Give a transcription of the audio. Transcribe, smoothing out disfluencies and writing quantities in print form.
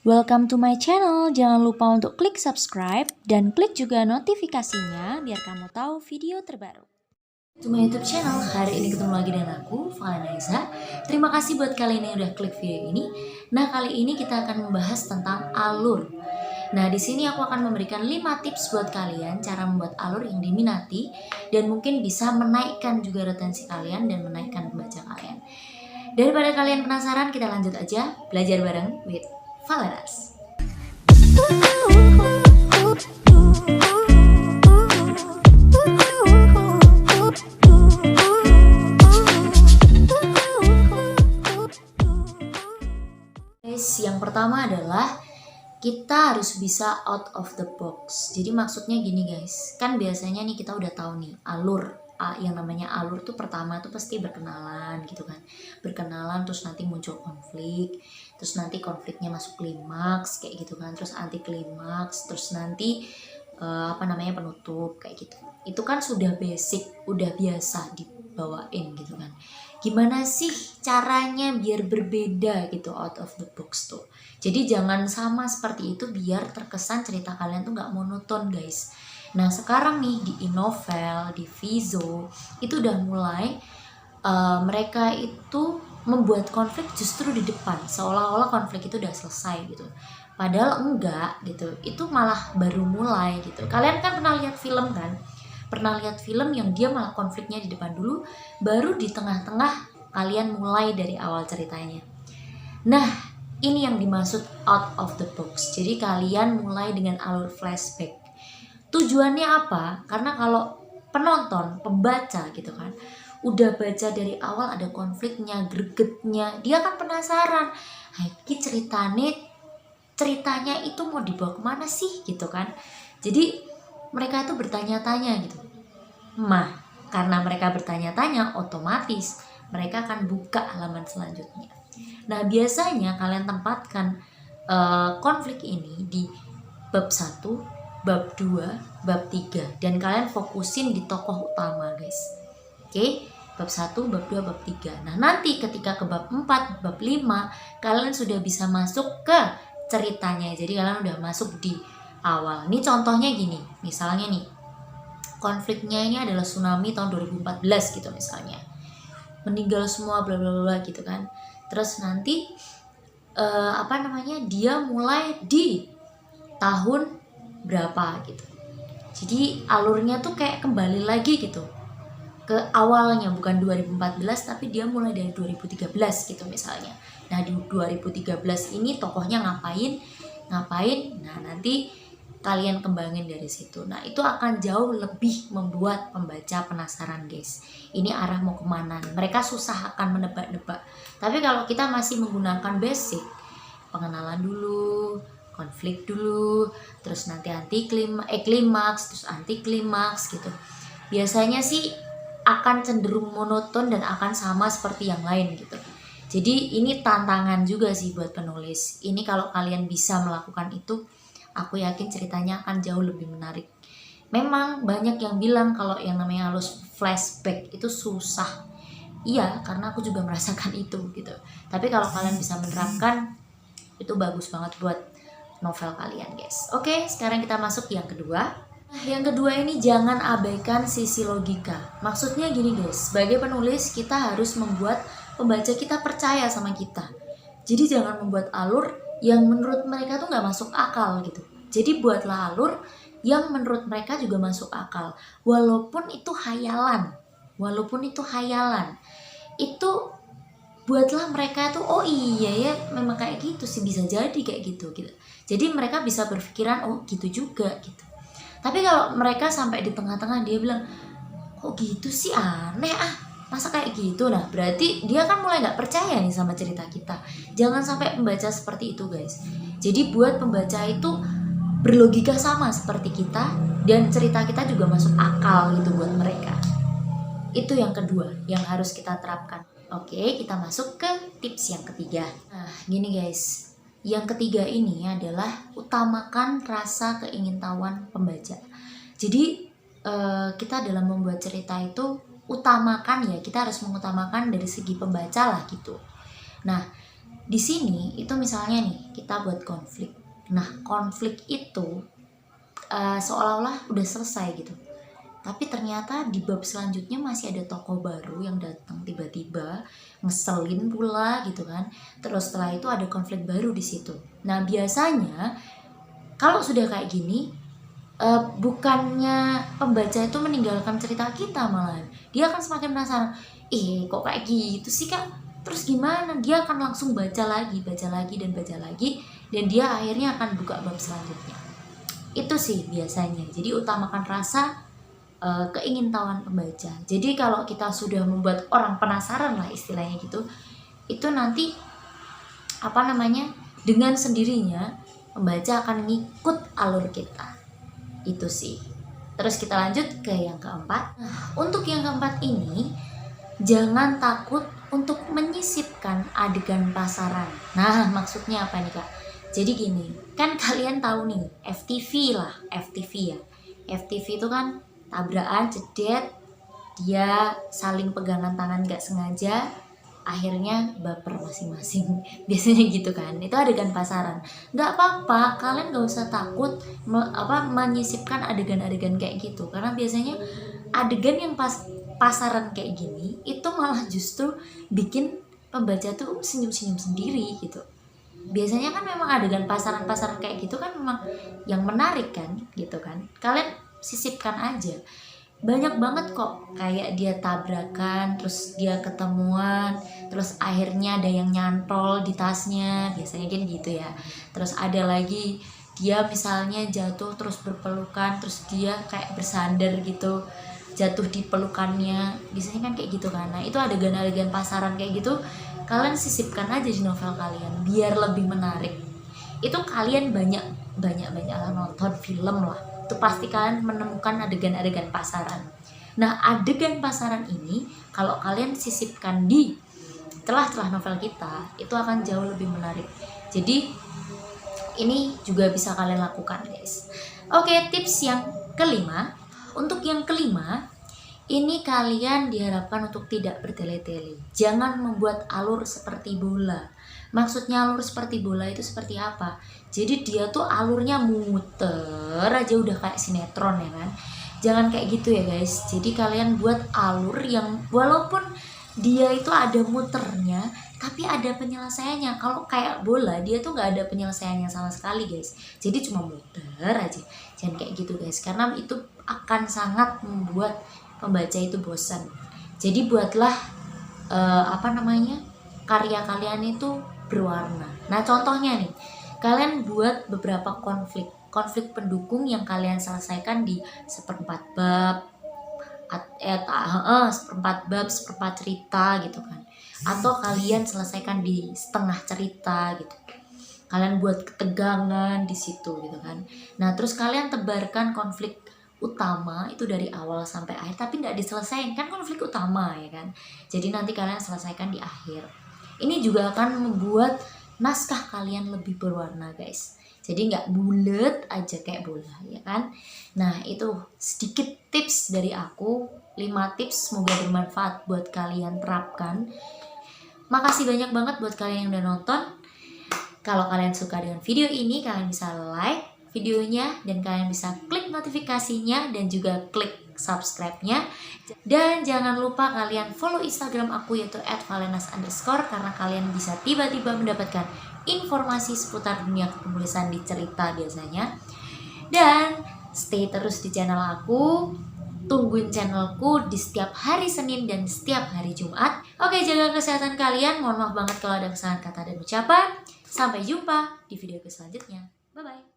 Welcome to my channel. Jangan lupa untuk klik subscribe dan klik juga notifikasinya biar kamu tahu video terbaru. To my YouTube channel, hari ini ketemu lagi dengan aku, Vanessa. Terima kasih buat kalian yang udah klik video ini. Nah, kali ini kita akan membahas tentang alur. Nah, di sini aku akan memberikan 5 tips buat kalian cara membuat alur yang diminati dan mungkin bisa menaikkan juga retensi kalian dan menaikkan pembaca kalian. Daripada kalian penasaran, kita lanjut aja belajar bareng with Valeras. Yang pertama adalah kita harus bisa out of the box. Jadi maksudnya gini guys, kan biasanya nih kita udah tahu nih alur. Yang namanya alur tuh pertama tuh pasti berkenalan gitu kan, berkenalan terus nanti muncul konflik, terus nanti konfliknya masuk klimaks kayak gitu kan, terus anti klimaks, terus nanti penutup kayak gitu. Itu kan sudah basic, udah biasa dibawain gitu kan. Gimana sih caranya biar berbeda gitu out of the box tuh? Jadi jangan sama seperti itu biar terkesan cerita kalian tuh nggak monoton guys. Nah sekarang nih di Inovel, di Vizo itu udah mulai mereka itu membuat konflik justru di depan, seolah-olah konflik itu udah selesai gitu. Padahal enggak gitu, itu malah baru mulai gitu. Kalian kan pernah lihat film kan? Pernah lihat film yang dia malah konfliknya di depan dulu, baru di tengah-tengah kalian mulai dari awal ceritanya. Nah, ini yang dimaksud out of the box. Jadi kalian mulai dengan alur flashback. Tujuannya apa? Karena kalau penonton, pembaca gitu kan, udah baca dari awal ada konfliknya, gregetnya, dia kan penasaran. Ini ceritanya itu mau dibawa kemana sih gitu kan? Jadi mereka itu bertanya-tanya gitu. Karena mereka bertanya-tanya, otomatis mereka akan buka halaman selanjutnya. Nah biasanya kalian tempatkan konflik ini di bab 1, bab 2, bab 3 dan kalian fokusin di tokoh utama guys. Oke, bab 1, bab 2, bab 3. Nah nanti ketika ke bab 4, bab 5 kalian sudah bisa masuk ke ceritanya. Jadi kalian udah masuk di awal. Ini contohnya gini, misalnya nih konfliknya ini adalah tsunami tahun 2014 gitu misalnya, meninggal semua bla bla bla gitu kan. Terus nanti dia mulai di tahun berapa gitu. Jadi alurnya tuh kayak kembali lagi gitu ke awalnya, bukan 2014 tapi dia mulai dari 2013 gitu misalnya. Nah di 2013 ini tokohnya ngapain. Nah nanti kalian kembangin dari situ. Nah itu akan jauh lebih membuat pembaca penasaran guys, ini arah mau kemana. Mereka susah akan menebak-nebak. Tapi kalau kita masih menggunakan basic, pengenalan dulu, konflik dulu, terus nanti klimaks, terus anti klimaks gitu, biasanya sih akan cenderung monoton dan akan sama seperti yang lain gitu. Jadi ini tantangan juga sih buat penulis. Ini kalau kalian bisa melakukan itu, aku yakin ceritanya akan jauh lebih menarik. Memang banyak yang bilang kalau yang namanya halus flashback itu susah. Iya, karena aku juga merasakan itu gitu. Tapi kalau kalian bisa menerapkan, itu bagus banget buat novel kalian guys. Oke, sekarang kita masuk yang kedua. Nah, yang kedua ini jangan abaikan sisi logika. Maksudnya gini guys, sebagai penulis kita harus membuat pembaca kita percaya sama kita. Jadi jangan membuat alur yang menurut mereka tuh nggak masuk akal gitu. Jadi buatlah alur yang menurut mereka juga masuk akal, walaupun itu hayalan. Itu buatlah mereka tuh oh iya ya memang kayak gitu sih, bisa jadi kayak gitu. Jadi mereka bisa berpikiran oh gitu juga gitu. Tapi kalau mereka sampai di tengah-tengah dia bilang kok gitu sih, aneh masa kayak gitu, nah berarti dia kan mulai nggak percaya nih sama cerita kita. Jangan sampai pembaca seperti itu guys. Jadi buat pembaca itu berlogika sama seperti kita dan cerita kita juga masuk akal gitu buat mereka. Itu yang kedua yang harus kita terapkan. Oke, kita masuk ke tips yang ketiga. Nah, gini guys. Yang ketiga ini adalah utamakan rasa keingintahuan pembaca. Jadi, kita dalam membuat cerita itu utamakan ya, kita harus mengutamakan dari segi pembaca lah gitu. Nah, Di sini itu misalnya nih kita buat konflik. Nah konflik itu seolah-olah udah selesai gitu. Tapi ternyata di bab selanjutnya masih ada tokoh baru yang datang tiba-tiba, ngeselin pula gitu kan. Terus setelah itu ada konflik baru di situ. Nah biasanya kalau sudah kayak gini, bukannya pembaca itu meninggalkan cerita kita, malahan dia akan semakin penasaran. Kok kayak gitu sih kak? Terus gimana? Dia akan langsung baca lagi dan baca lagi, dan dia akhirnya akan buka bab selanjutnya. Itu sih biasanya. Jadi utamakan rasa keingintahuan pembaca. Jadi kalau kita sudah membuat orang penasaran lah istilahnya gitu, itu nanti dengan sendirinya pembaca akan ngikut alur kita. Itu sih. Terus kita lanjut ke yang keempat. Untuk yang keempat ini, jangan takut untuk menyisipkan adegan pasaran. Nah maksudnya apa nih kak? Jadi gini, kan kalian tahu nih FTV ya. FTV itu kan tabrakan, jedet, dia saling pegangan tangan gak sengaja, akhirnya baper masing-masing. Biasanya gitu kan, itu adegan pasaran. Gak apa-apa, kalian gak usah takut menyisipkan adegan-adegan kayak gitu, karena biasanya adegan yang pasaran kayak gini itu malah justru bikin pembaca tuh senyum-senyum sendiri gitu. Biasanya kan memang adegan pasaran-pasaran kayak gitu kan memang yang menarik kan gitu kan. Kalian sisipkan aja. Banyak banget kok kayak dia tabrakan, terus dia ketemuan, terus akhirnya ada yang nyantol di tasnya, biasanya kan gitu ya. Terus ada lagi dia misalnya jatuh terus berpelukan, terus dia kayak bersandar gitu, jatuh di pelukannya, biasanya kan kayak gitu kan. Nah itu adegan-adegan pasaran kayak gitu kalian sisipkan aja di novel kalian biar lebih menarik. Itu kalian banyak lah nonton film lah, itu pasti kalian menemukan adegan-adegan pasaran. Nah adegan pasaran ini kalau kalian sisipkan di celah-celah novel kita, itu akan jauh lebih menarik. Jadi ini juga bisa kalian lakukan guys. Oke, tips yang kelima. Untuk yang kelima, ini kalian diharapkan untuk tidak bertele-tele. Jangan membuat alur seperti bola. Maksudnya alur seperti bola itu seperti apa? Jadi dia tuh alurnya muter aja udah kayak sinetron ya kan. Jangan kayak gitu ya guys. Jadi kalian buat alur yang walaupun dia itu ada muternya, tapi ada penyelesaiannya. Kalau kayak bola, dia tuh nggak ada penyelesaiannya sama sekali guys. Jadi cuma muter aja. Jangan kayak gitu guys, karena itu akan sangat membuat pembaca itu bosan. Jadi buatlah karya kalian itu berwarna. Nah contohnya nih, kalian buat beberapa konflik pendukung yang kalian selesaikan di seperempat bab, seperempat cerita gitu kan, atau kalian selesaikan di setengah cerita gitu. Kalian buat ketegangan di situ gitu kan. Nah terus kalian tebarkan konflik utama itu dari awal sampai akhir, tapi nggak diselesaikan, kan konflik utama ya kan. Jadi nanti kalian selesaikan di akhir. Ini juga akan membuat naskah kalian lebih berwarna guys. Jadi nggak bulat aja kayak bola ya kan. Nah itu sedikit tips dari aku, 5 tips, semoga bermanfaat buat kalian terapkan. Makasih banyak banget buat kalian yang udah nonton. Kalau kalian suka dengan video ini, kalian bisa like videonya, dan kalian bisa klik notifikasinya dan juga klik subscribe-nya. Dan jangan lupa kalian follow Instagram aku yaitu @valenas_, karena kalian bisa tiba-tiba mendapatkan informasi seputar dunia penulisan di cerita biasanya. Dan stay terus di channel aku. Tungguin channelku di setiap hari Senin dan setiap hari Jumat. Oke, jaga kesehatan kalian. Mohon maaf banget kalau ada kesalahan kata dan ucapan. Sampai jumpa di video selanjutnya. Bye-bye.